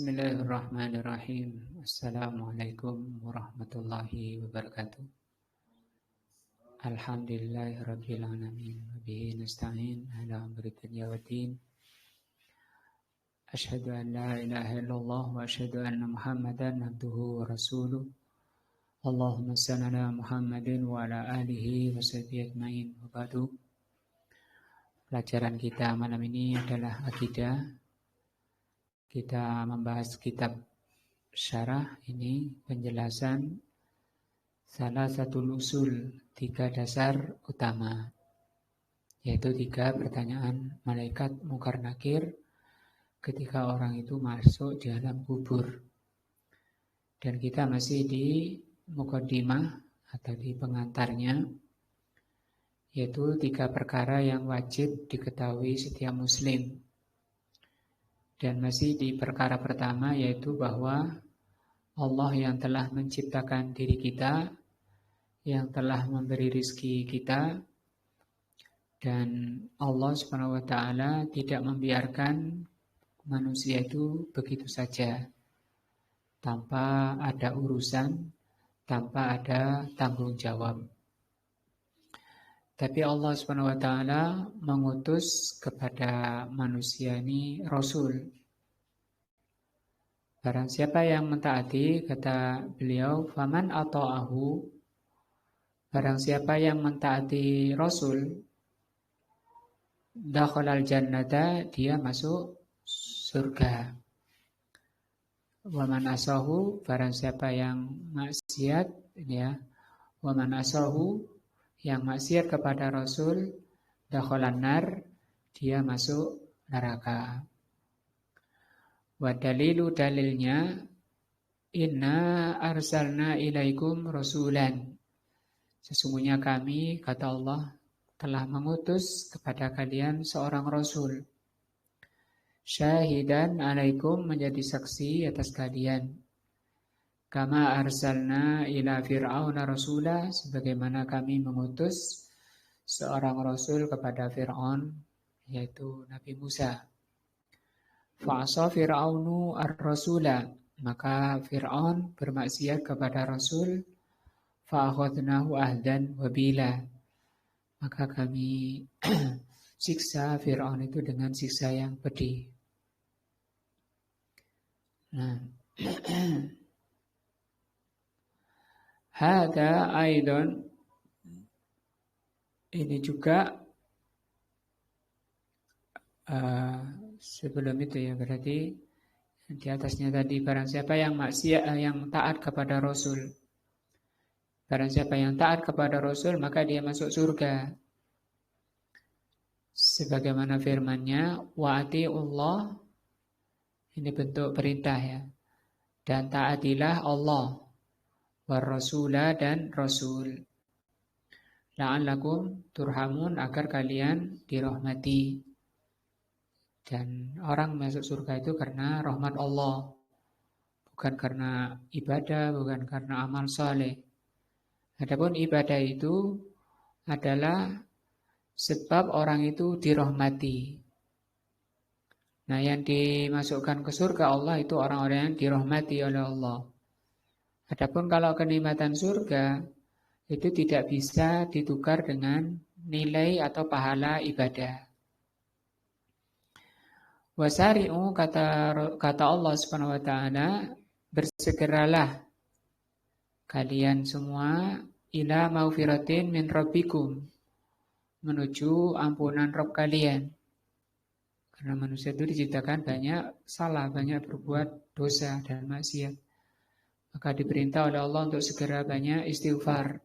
Bismillahirrahmanirrahim. Assalamualaikum warahmatullahi wabarakatuh. Alhamdulillahirabbil alamin. Wabihi nasta'in ala amri dunya waddin. Asyhadu an la ilaha illallah wa asyhadu anna Muhammadan abduhu wa rasuluh. Allahumma shalli ala Muhammadin wa ala alihi wa sahbihi ajmain. Wa ba'du. Pelajaran kita malam ini adalah akidah. Kita membahas kitab syarah ini, penjelasan salah satu usul, 3 dasar utama, yaitu 3 pertanyaan malaikat mungkar nakir ketika orang itu masuk di alam kubur. Dan kita masih di muqaddimah atau di pengantarnya, yaitu 3 perkara yang wajib diketahui setiap muslim. Dan masih di perkara pertama, yaitu bahwa Allah yang telah menciptakan diri kita, yang telah memberi rizki kita, dan Allah SWT tidak membiarkan manusia itu begitu saja, tanpa ada urusan, tanpa ada tanggung jawab. Tapi Allah SWT mengutus kepada manusia ini Rasul. Barang siapa yang mentaati, kata beliau, faman ata'ahu, barang siapa yang mentaati Rasul, dakhalal jannata, dia masuk surga. Waman asahu, barang siapa yang maksiat, ya, waman asahu, yang maksiat kepada Rasul, dakhalan nar, dia masuk neraka. Wa dalilu, dalilnya, inna arsalna ilaikum rasulan. Sesungguhnya kami, kata Allah, telah mengutus kepada kalian seorang Rasul. Syahidan alaikum, menjadi saksi atas kalian. Kama arsalna ila fir'auna rasula, sebagaimana kami mengutus seorang Rasul kepada Fir'aun, yaitu Nabi Musa. Fa'asa fir'aunu ar-rasula, maka Fir'aun bermaksiat kepada Rasul. Fa'akhadnahu ahdan wabila, maka kami siksa Fir'aun itu dengan siksa yang pedih. Nah, hada aidon, ini juga sebelum itu ya, berarti di atasnya tadi, barang siapa yang maksiat, yang taat kepada Rasul, barang siapa yang taat kepada Rasul, maka dia masuk surga. Sebagaimana firman-Nya, wa ati'ullah, ini bentuk perintah ya, dan taatilah Allah, war rasula, dan Rasul, la'allakum turhamun, agar kalian dirahmati. Dan orang masuk surga itu karena rahmat Allah, bukan karena ibadah, bukan karena amal saleh. Adapun ibadah itu adalah sebab orang itu dirahmati. Nah, yang dimasukkan ke surga Allah itu orang-orang yang dirahmati oleh Allah. Adapun kalau kenikmatan surga itu tidak bisa ditukar dengan nilai atau pahala ibadah. Wasari'u, kata Allah Subhanahu wa taala, bersegeralah kalian semua ila maufiratin min rabbikum, menuju ampunan Rabb kalian. Karena manusia itu diciptakan banyak salah, banyak berbuat dosa dan maksiat. Maka diperintah oleh Allah untuk segera banyak istighfar.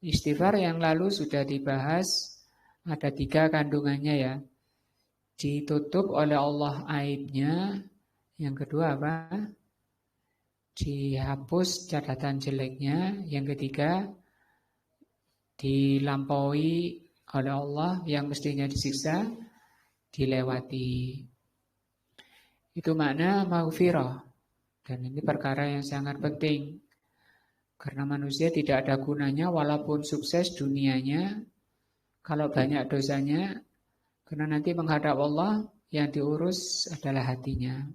Istighfar yang lalu sudah dibahas, ada 3 kandungannya ya. Ditutup oleh Allah aibnya. Yang kedua apa? Dihapus catatan jeleknya. Yang ketiga, dilampaui oleh Allah yang mestinya disiksa, dilewati. Itu makna maghfirah. Dan ini perkara yang sangat penting. Karena manusia tidak ada gunanya walaupun sukses dunianya, kalau banyak dosanya, karena nanti menghadap Allah yang diurus adalah hatinya.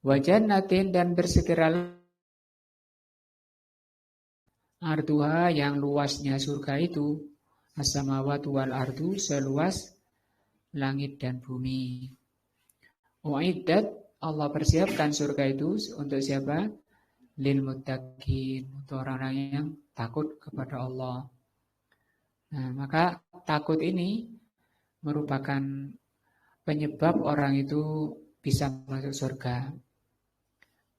Wa jannatin dan bersegeralah arduha yang luasnya surga itu as-samawati wal ardu seluas langit dan bumi. Uiddat Allah persiapkan surga itu untuk siapa? Lil muttaqin, untuk orang-orang yang takut kepada Allah. Nah, maka takut ini merupakan penyebab orang itu bisa masuk surga.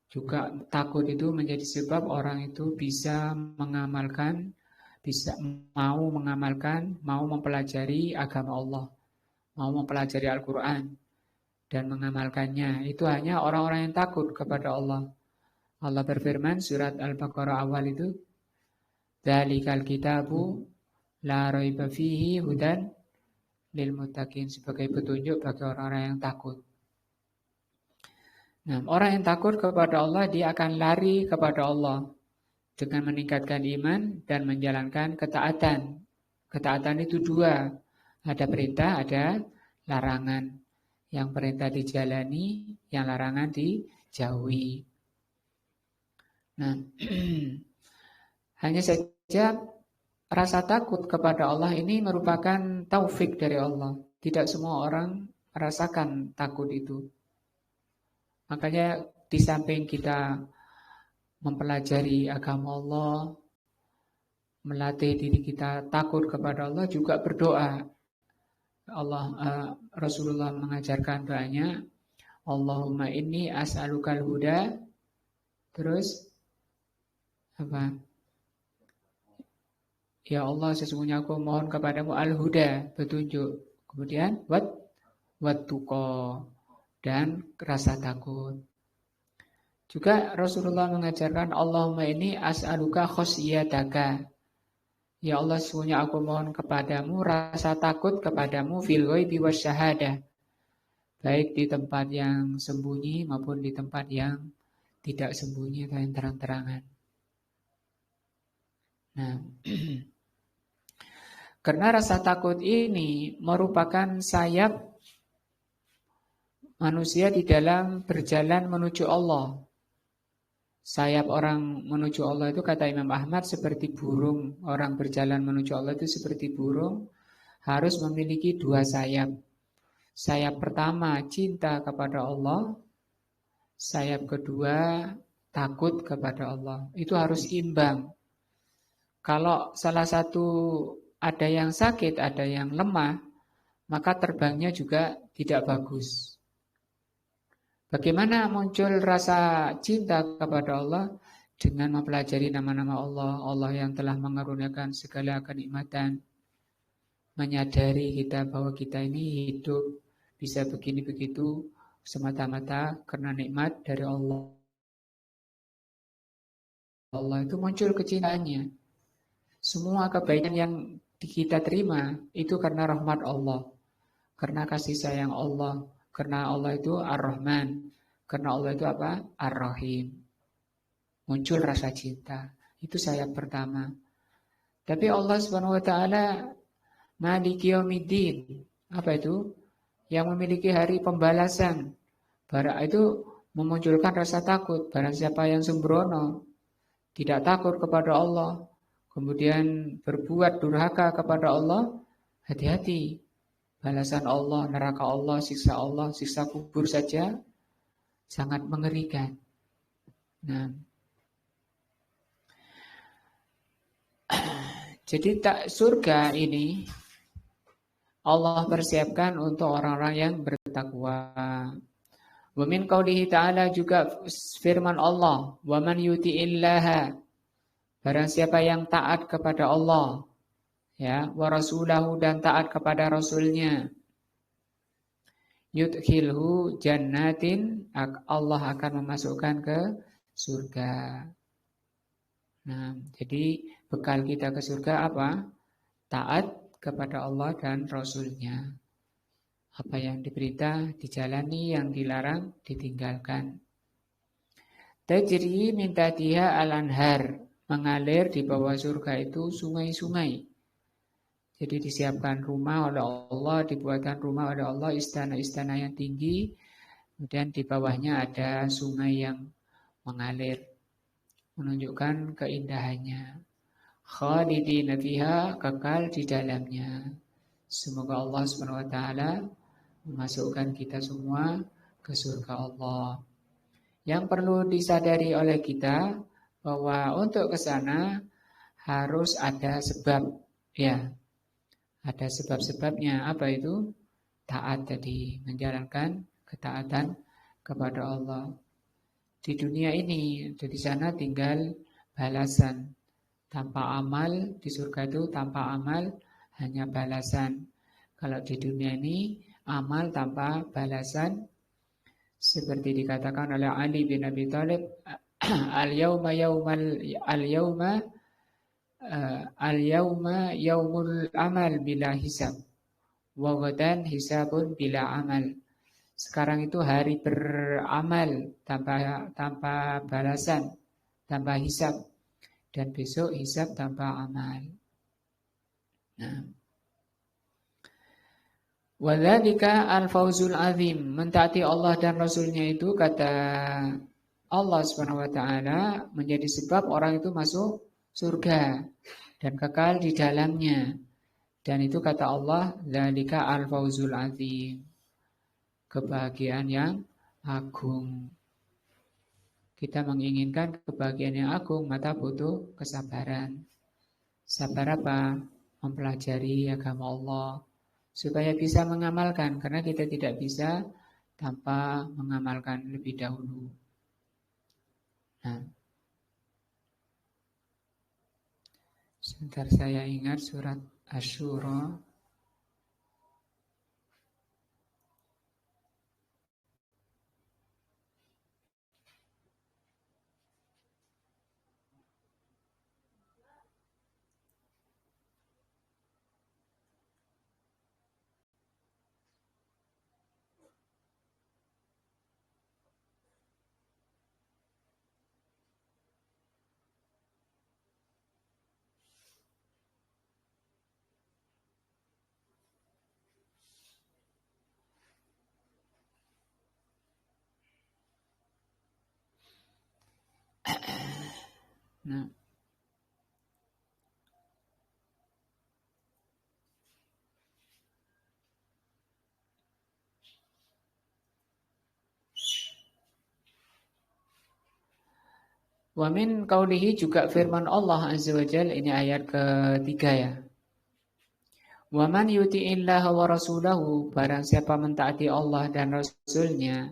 Juga takut itu menjadi sebab orang itu bisa mengamalkan, bisa mau mempelajari agama Allah, mau mempelajari Al-Quran dan mengamalkannya. Itu hanya orang-orang yang takut kepada Allah. Allah berfirman surat Al-Baqarah awal itu, "Dzalikal kitabu la raiba fihi hudan lil muttaqin," sebagai petunjuk bagi orang-orang yang takut. Nah, orang yang takut kepada Allah dia akan lari kepada Allah dengan meningkatkan iman dan menjalankan ketaatan. Ketaatan itu dua, ada perintah, ada larangan. Yang perintah dijalani, yang larangan dijauhi. Nah, hanya saja rasa takut kepada Allah ini merupakan taufik dari Allah. Tidak semua orang merasakan takut itu. Makanya di samping kita mempelajari agama Allah, melatih diri kita takut kepada Allah, juga berdoa. Rasulullah mengajarkan doanya, Allahumma inni as'alukal huda. Terus apa? Ya Allah, sesungguhnya aku mohon kepadamu al-huda, petunjuk. Kemudian wat tuqa, dan rasa takut. Juga Rasulullah mengajarkan Allahumma inni as'aluka khosyiyataka. Ya Allah, sesungguhnya aku mohon kepadamu rasa takut kepadamu fil ghaibi wasyahadah. Baik di tempat yang sembunyi maupun di tempat yang tidak sembunyi atau yang terang-terangan. Nah, karena rasa takut ini merupakan sayap manusia di dalam berjalan menuju Allah. Sayap orang menuju Allah itu kata Imam Ahmad seperti burung. Orang berjalan menuju Allah itu seperti burung, harus memiliki dua sayap. Sayap pertama cinta kepada Allah, sayap kedua takut kepada Allah. Itu harus imbang. Kalau salah satu ada yang sakit, ada yang lemah, maka terbangnya juga tidak bagus. Bagaimana muncul rasa cinta kepada Allah? Dengan mempelajari nama-nama Allah, Allah yang telah mengaruniakan segala kenikmatan. Menyadari kita bahwa kita ini hidup bisa begini begitu semata-mata karena nikmat dari Allah. Allah itu muncul kecintaannya. Semua kebaikan yang kita terima itu karena rahmat Allah, karena kasih sayang Allah. Karena Allah itu Ar-Rahman. Karena Allah itu apa? Ar-Rahim. Muncul rasa cinta. Itu sayap pertama. Tapi Allah Subhanahu wa taala Maliki Yaumiddin. Apa itu? Yang memiliki hari pembalasan. Barang itu memunculkan rasa takut. Barang siapa yang sembrono, tidak takut kepada Allah, kemudian berbuat durhaka kepada Allah, hati-hati. Balasan Allah, neraka Allah, siksa kubur saja sangat mengerikan. Nah, jadi surga ini Allah persiapkan untuk orang-orang yang bertakwa. Wa min qaulihi ta'ala juga firman Allah, wa man yuti'illaha, barang siapa yang taat kepada Allah, ya, wa rasulahu, dan taat kepada rasulnya, yudkhilhu jannatin, Allah akan memasukkan ke surga. Nah, jadi bekal kita ke surga apa? Taat kepada Allah dan rasulnya. Apa yang diperintah dijalani, yang dilarang ditinggalkan. Tajri min tahtiha al-anhar, mengalir di bawah surga itu sungai-sungai. Jadi disiapkan rumah oleh Allah, dibuatkan rumah oleh Allah, istana-istana yang tinggi, Kemudian di bawahnya ada sungai yang mengalir, menunjukkan keindahannya. Khalidina fiha, kekal di dalamnya. Semoga Allah Subhanahu wa taala memasukkan kita semua ke surga Allah. Yang perlu disadari oleh kita bahwa untuk ke sana harus ada sebab, ya. Ada sebab-sebabnya. Apa itu? Taat tadi, menjalankan ketaatan kepada Allah. Di dunia ini, di sana tinggal balasan. Tanpa amal, di surga itu tanpa amal, hanya balasan. Kalau di dunia ini, amal tanpa balasan, seperti dikatakan oleh Ali bin Abi Thalib, al-yawma yawmal al-yawma al-yawma yawmul amal bila hisab, wa ghadan hisabun bila amal. Sekarang itu hari beramal tanpa balasan, tanpa hisab, dan besok hisab tanpa amal. Nah, wadzalika al-fawzul azim, mentaati Allah dan Rasulnya itu, kata Allah Subhanahu wa taala, menjadi sebab orang itu masuk surga dan kekal di dalamnya. Dan itu kata Allah, dzalika al-fawzul azim, kebahagiaan yang agung. Kita menginginkan kebahagiaan yang agung, maka butuh kesabaran. Sabar apa? Mempelajari agama Allah supaya bisa mengamalkan, karena kita tidak bisa tanpa mengamalkan lebih dahulu. Nah, sebentar saya ingat surat Asy-Syura. Nah, wa min qaulihi, juga firman Allah Azza wa Jalla, ini ayat ketiga ya. Wa man yuti'illaha wa rasulahu, barang siapa mentaati Allah dan Rasulnya,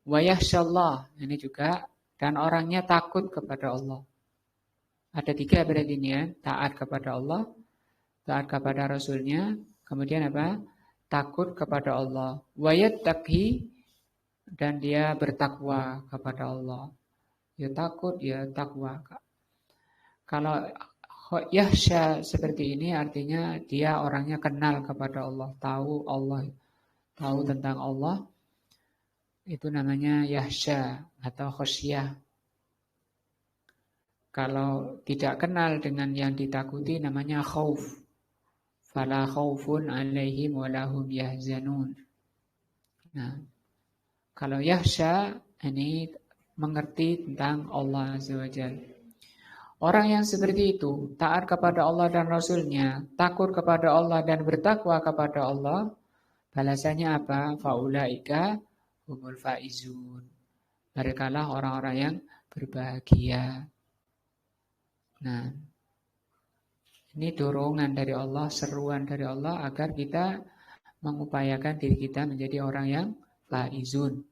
wa yakhsyallah, ini juga, dan orangnya takut kepada Allah. Ada tiga berarti ini ya, taat kepada Allah, taat kepada Rasulnya, kemudian apa? Takut kepada Allah. Wa yattaqi, dan dia bertakwa kepada Allah. Ya takut, ya takwa. Kalau yahsya seperti ini artinya dia orangnya kenal kepada Allah, tahu tentang Allah. Itu namanya yahsya atau khosyah. Kalau tidak kenal dengan yang ditakuti namanya khauf. Fala khaufun alaihim walahum yahzanun. Nah, kalau yahsya ini mengerti tentang Allah Azza wa Jalla. Orang yang seperti itu, taat kepada Allah dan Rasulnya, takut kepada Allah dan bertakwa kepada Allah, balasannya apa? Faulaika humul faizun. Merekalah orang-orang yang berbahagia. Nah, ini dorongan dari Allah, seruan dari Allah agar kita mengupayakan diri kita menjadi orang yang faizun.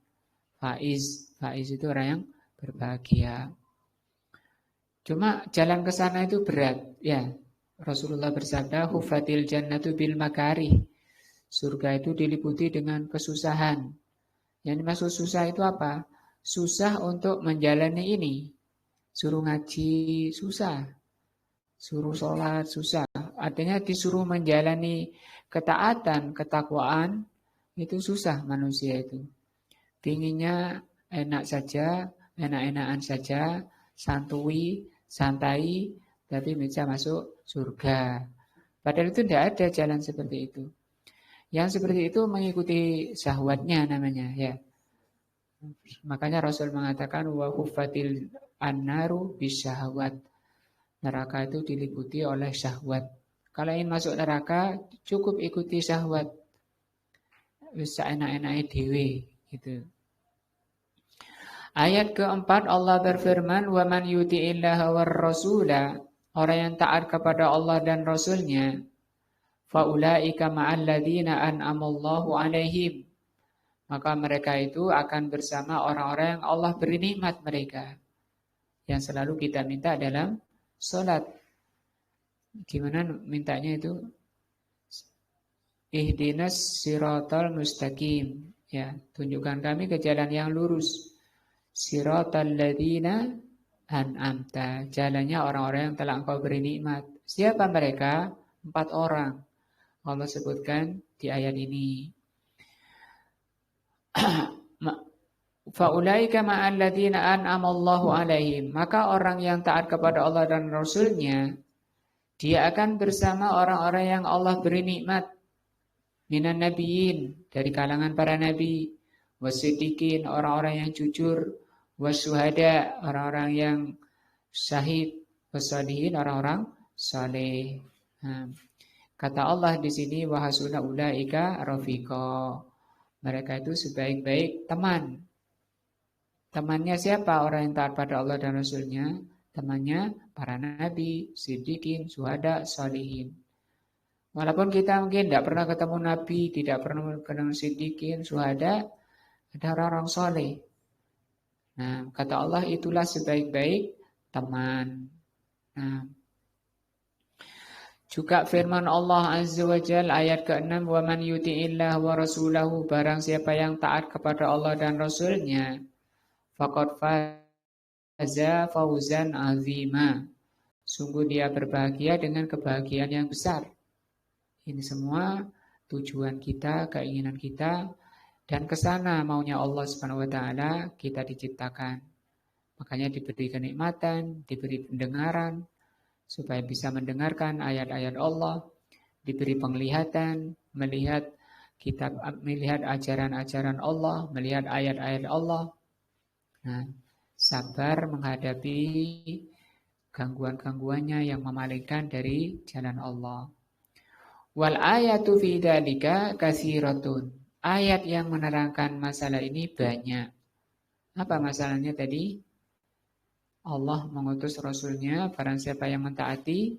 Faiz itu orang yang berbahagia. Cuma jalan ke sana itu berat, ya. Rasulullah bersabda, "Hufatil jannatu bil makarih." Surga itu diliputi dengan kesusahan. Yang dimaksud susah itu apa? Susah untuk menjalani ini. Suruh ngaji susah. Suruh sholat susah. Artinya disuruh menjalani ketaatan, ketakwaan, itu susah manusia itu. Pinginnya enak saja, enak-enakan saja, santai, tapi bisa masuk surga. Padahal itu tidak ada jalan seperti itu. Yang seperti itu mengikuti syahwatnya namanya, ya. Makanya Rasul mengatakan wa huffatil annaru bisyahwat. Neraka itu diliputi oleh syahwat. Kalau ingin masuk neraka, cukup ikuti syahwat. Bisa enak-enaknya dewe gitu. Ayat keempat Allah berfirman, "Wa man yuti'illaha war rasula", orang yang taat kepada Allah dan Rasulnya, "faulaika ma'al ladzina an'amallahu 'alaihim", maka mereka itu akan bersama orang-orang yang Allah beri nikmat mereka. Yang selalu kita minta dalam salat. Gimana mintanya itu? Ihdinas siratal mustaqim. Ya, tunjukkan kami ke jalan yang lurus. Siratal ladzina an'amta. Jalannya orang-orang yang telah Engkau beri nikmat. Siapa mereka? 4 orang. Allah sebutkan di ayat ini. Faulaika ma'al ladzina an'amallahu 'alaihim. Maka orang yang taat kepada Allah dan Rasul-Nya, dia akan bersama orang-orang yang Allah beri nikmat. Minan nabiyyin, dari kalangan para nabi, wasiddiqin, orang-orang yang jujur, wasyuhada, orang-orang yang syahid, wasalihin, orang-orang saleh. Kata Allah di sini, wa hasuna ulaika rafiqa. Mereka itu sebaik-baik teman. Temannya siapa? Orang yang taat pada Allah dan Rasul-Nya. Temannya para nabi, siddiqin, syuhada, salihin. Walaupun kita mungkin tidak pernah ketemu nabi, tidak pernah ketemu siddiqin, syuhada, ada orang-orang saleh. Nah, kata Allah itulah sebaik-baik teman. Nah, juga firman Allah Azza wa Jalla ayat ke-6, "Wa man yuti'illah wa rasulahu", barang siapa yang taat kepada Allah dan Rasul-Nya, faqad faza fawzan azima. Sungguh dia berbahagia dengan kebahagiaan yang besar. Ini semua tujuan kita, keinginan kita, dan kesana maunya Allah Subhanahu wa taala kita diciptakan. Makanya diberi kenikmatan, diberi pendengaran supaya bisa mendengarkan ayat-ayat Allah, diberi penglihatan, melihat kitab, melihat ajaran-ajaran Allah, melihat ayat-ayat Allah. Nah, sabar menghadapi gangguan-gangguannya yang memalingkan dari jalan Allah. Wal ayatu fi dzalika katsiratun. Ayat yang menerangkan masalah ini banyak. Apa masalahnya tadi? Allah mengutus Rasul-Nya, barang siapa yang mentaati,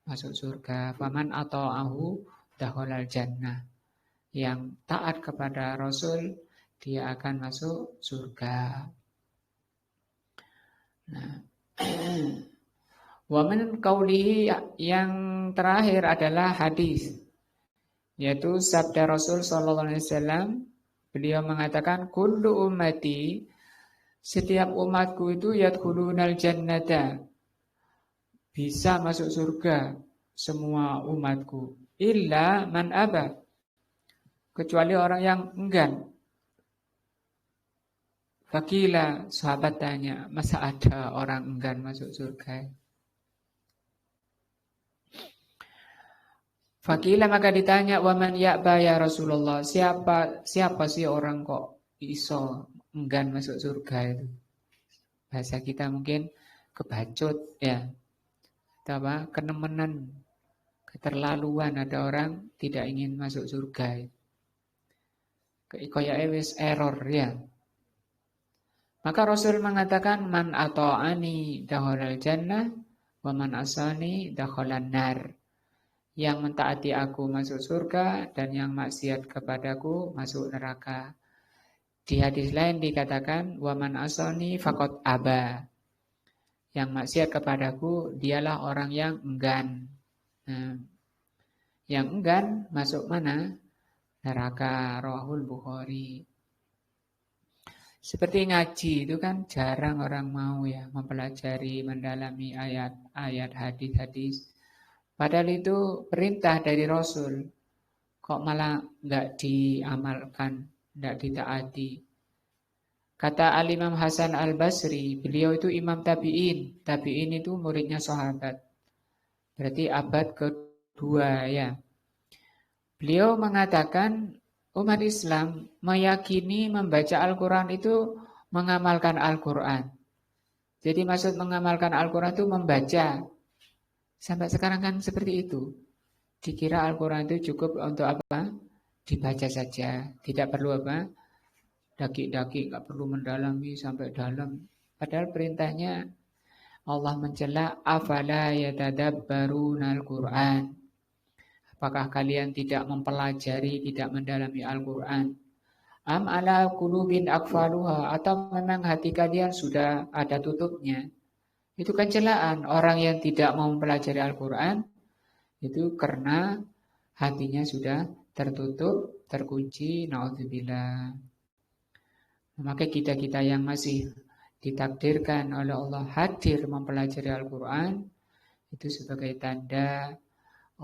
masuk surga. Faman ata'ahu dakhalal jannah. Yang taat kepada Rasul, dia akan masuk surga. Nah, wa min qaulihi, yang terakhir adalah hadis, yaitu sabda Rasul sallallahu alaihi wasallam. Beliau mengatakan, kullu ummati, setiap umatku itu yadkhulunal jannata, bisa masuk surga semua umatku, illa man aba, kecuali orang yang enggan. Fakila, sahabat tanya, masa ada orang enggan masuk surga? Fakila, maka ditanya, waman ya'ba ya Rasulullah, siapa sih orang kok iso enggan masuk surga itu? Bahasa kita mungkin kebacut ya, atau apa, kenemenan, keterlaluan, ada orang tidak ingin masuk surga. Kayak wis error ya. Maka Rasul mengatakan, man ata'ani dakhalal jannah wa man asani dakhalan nar. Yang mentaati aku masuk surga dan yang maksiat kepadaku masuk neraka. Di hadis lain dikatakan, wa man asani faqad aba. Yang maksiat kepadaku dialah orang yang enggan. Nah, yang enggan masuk mana? Neraka. Rawahul Bukhari. Seperti ngaji itu kan jarang orang mau ya mempelajari, mendalami ayat-ayat, hadis-hadis. Padahal itu perintah dari Rasul. Kok malah nggak diamalkan, nggak ditaati. Kata Al-Imam Hasan Al-Basri, beliau itu imam tabi'in. Tabi'in itu muridnya sahabat. Berarti abad kedua ya. Beliau mengatakan, umat Islam meyakini membaca Al-Quran itu mengamalkan Al-Quran. Jadi maksud mengamalkan Al-Quran itu membaca. Sampai sekarang kan seperti itu. Dikira Al-Quran itu cukup untuk apa? Dibaca saja. Tidak perlu apa? Daki-daki, nggak perlu mendalami sampai dalam. Padahal perintahnya Allah mencela afala yatadabbarunal Qur'an. Apakah kalian tidak mempelajari, tidak mendalami Al-Quran? Am ala qulubin akfaluha, atau memang hati kalian sudah ada tutupnya? Itu kan celaan orang yang tidak mau mempelajari Al-Quran itu karena hatinya sudah tertutup, terkunci, naudzubillah. Maka kita-kita yang masih ditakdirkan oleh Allah hadir mempelajari Al-Quran, itu sebagai tanda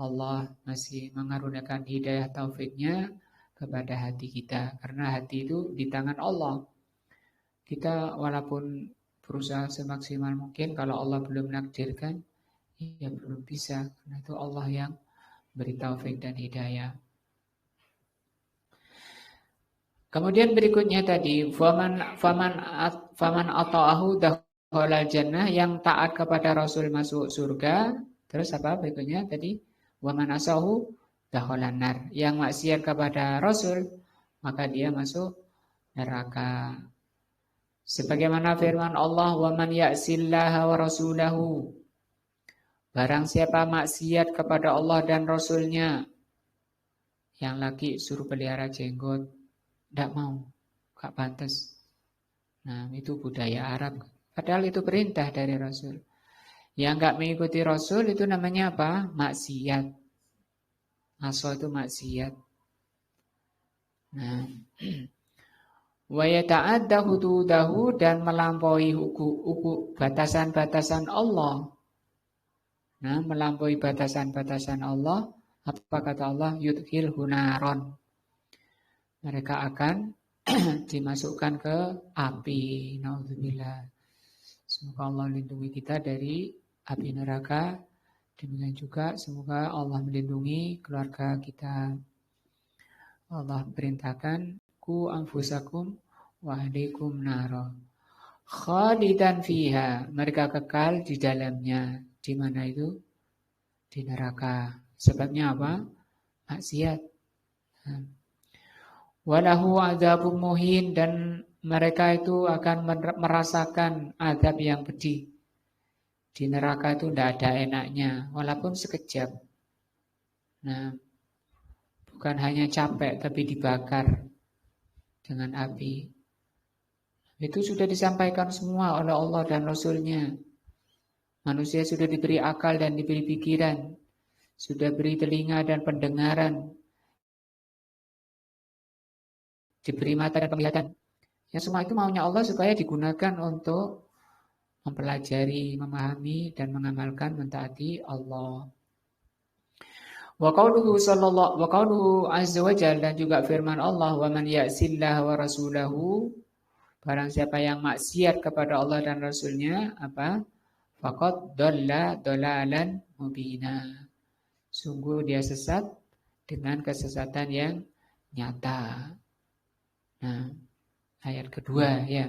Allah masih mengaruniakan hidayah taufiknya kepada hati kita. Karena hati itu di tangan Allah. Kita walaupun berusaha semaksimal mungkin, kalau Allah belum menakdirkan, ya belum bisa. Karena itu Allah yang beri taufik dan hidayah. Kemudian berikutnya tadi, faman ata'ahu dakhala jannah, yang taat kepada Rasul masuk surga. Terus apa berikutnya tadi? Waman asahu dakhala nar, yang maksiat kepada Rasul maka dia masuk neraka. Sebagaimana firman Allah, waman ya'sillaha wa rasulahu, barang siapa maksiat kepada Allah dan Rasulnya. Yang laki suruh pelihara jenggot, tidak mau, gak pantas. Nah, itu budaya Arab. Padahal itu perintah dari Rasul. Yang gak mengikuti Rasul itu namanya apa? Maksiat. Aso itu maksiat. Nah, wa yata'adda hududahu, dan melampaui batasan-batasan Allah. Nah, melampaui batasan-batasan Allah. Apa kata Allah? Yudhilhu naron. Mereka akan dimasukkan ke api. Naudzubillah. Semoga Allah melindungi kita dari api neraka. Demikian juga semoga Allah melindungi keluarga kita. Allah perintahkan ku anfusakum wa ahlikum naro. Khalidan fiha. Mereka kekal di dalamnya. Di mana itu? Di neraka. Sebabnya apa? Maksiat. Walahu adzabun muhin, dan mereka itu akan merasakan azab yang pedih. Di neraka itu tidak ada enaknya, walaupun sekejap. Nah, bukan hanya capek, tapi dibakar dengan api. Itu sudah disampaikan semua oleh Allah dan Rasulnya. Manusia sudah diberi akal dan diberi pikiran, sudah beri telinga dan pendengaran, diberi mata dan penglihatan. Yang semua itu maunya Allah supaya digunakan untuk mempelajari, memahami, dan mengamalkan, mentaati Allah. Wa qauluhu azza wa jalla, dan juga firman Allah, wa man ya'sillah wa rasulahu, barang siapa yang maksiat kepada Allah dan Rasulnya, apa? Faqad dhalla dhalalan mubina. Sungguh dia sesat dengan kesesatan yang nyata. Nah, ayat kedua ya.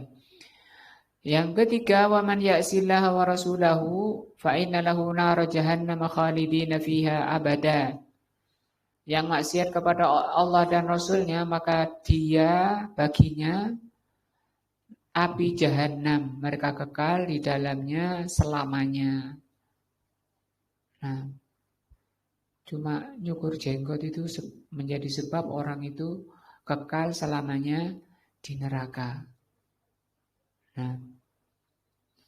Yang ketiga, wa man ya'sillaha wa rasulahu fa inna lahu nar jahannam khalidina fiha abada. Yang maksiat kepada Allah dan Rasulnya, maka dia baginya api jahanam, mereka kekal di dalamnya selamanya. Nah, cuma nyukur jenggot itu menjadi sebab orang itu kekal selamanya di neraka. Nah,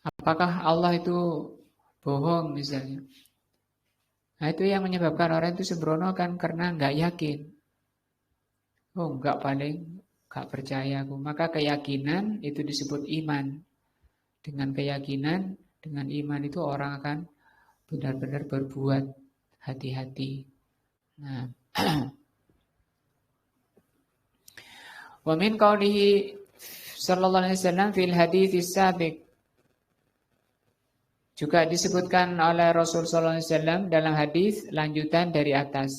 apakah Allah itu bohong misalnya? Nah, itu yang menyebabkan orang itu sembrono kan karena nggak yakin. Oh, nggak paling nggak percaya aku. Maka keyakinan itu disebut iman. Dengan keyakinan, dengan iman itu orang akan benar-benar berbuat hati-hati. Nah, wa min qaulihi sallallahu alaihi wasallam fil hadits sabiq, juga disebutkan oleh Rasul sallallahu alaihi wasallam dalam hadis lanjutan dari atas.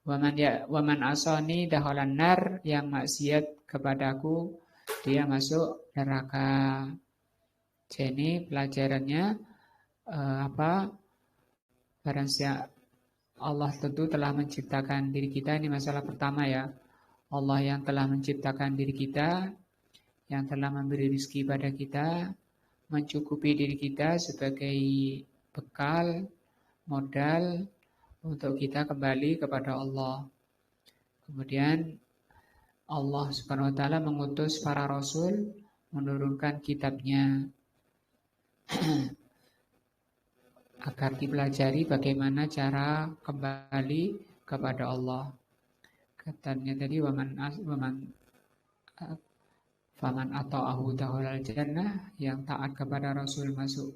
Waman asani dakhalan nar, yang maksiat kepadaku dia masuk neraka. Jadi pelajarannya apa? Barang siapa Allah tentu telah menciptakan diri kita, ini masalah pertama ya. Allah yang telah menciptakan diri kita, yang telah memberi rezeki pada kita, mencukupi diri kita sebagai bekal, modal untuk kita kembali kepada Allah. Kemudian Allah Subhanahu wa taala mengutus para rasul, menurunkan kitabnya agar dipelajari bagaimana cara kembali kepada Allah. Katanya tadi faman ata'ahu dakhalal jannah, yang taat kepada Rasul masuk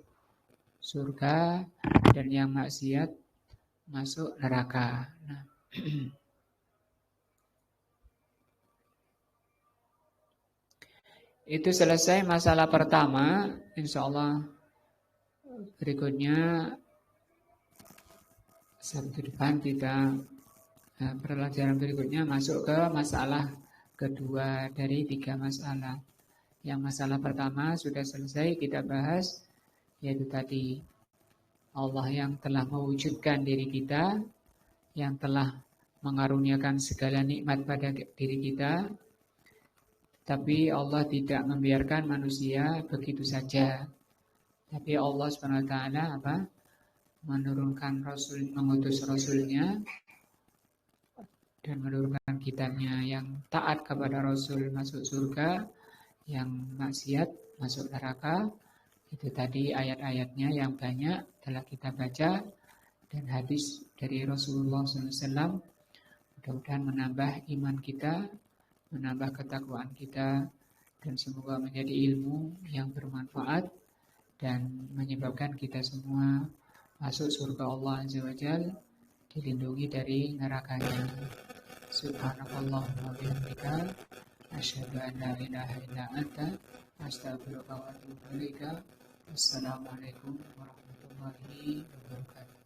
surga, dan yang maksiat masuk neraka. Nah, itu selesai masalah pertama. Insya Allah berikutnya Sabtu depan kita pelajaran berikutnya masuk ke masalah kedua dari 3 masalah. Yang masalah pertama sudah selesai kita bahas, yaitu tadi Allah yang telah mewujudkan diri kita, yang telah mengaruniakan segala nikmat pada diri kita, tapi Allah tidak membiarkan manusia begitu saja. Tapi Allah SWT menurunkan Rasul, mengutus Rasulnya dan menurunkan kitabnya. Yang taat kepada Rasul masuk surga, yang maksiat masuk neraka. Itu tadi ayat-ayatnya yang banyak telah kita baca, dan hadis dari Rasulullah SAW. Mudah-mudahan menambah iman kita, menambah ketakwaan kita, dan semoga menjadi ilmu yang bermanfaat dan menyebabkan kita semua masuk surga Allah Azza wa Jalla, dilindungi dari nerakanya. Subhanakallahumma wa bihamdika, asyhadu an la ilaha illa anta, astaghfiruka wa atubu ilaika. Wassalamualaikum warahmatullahi wabarakatuh.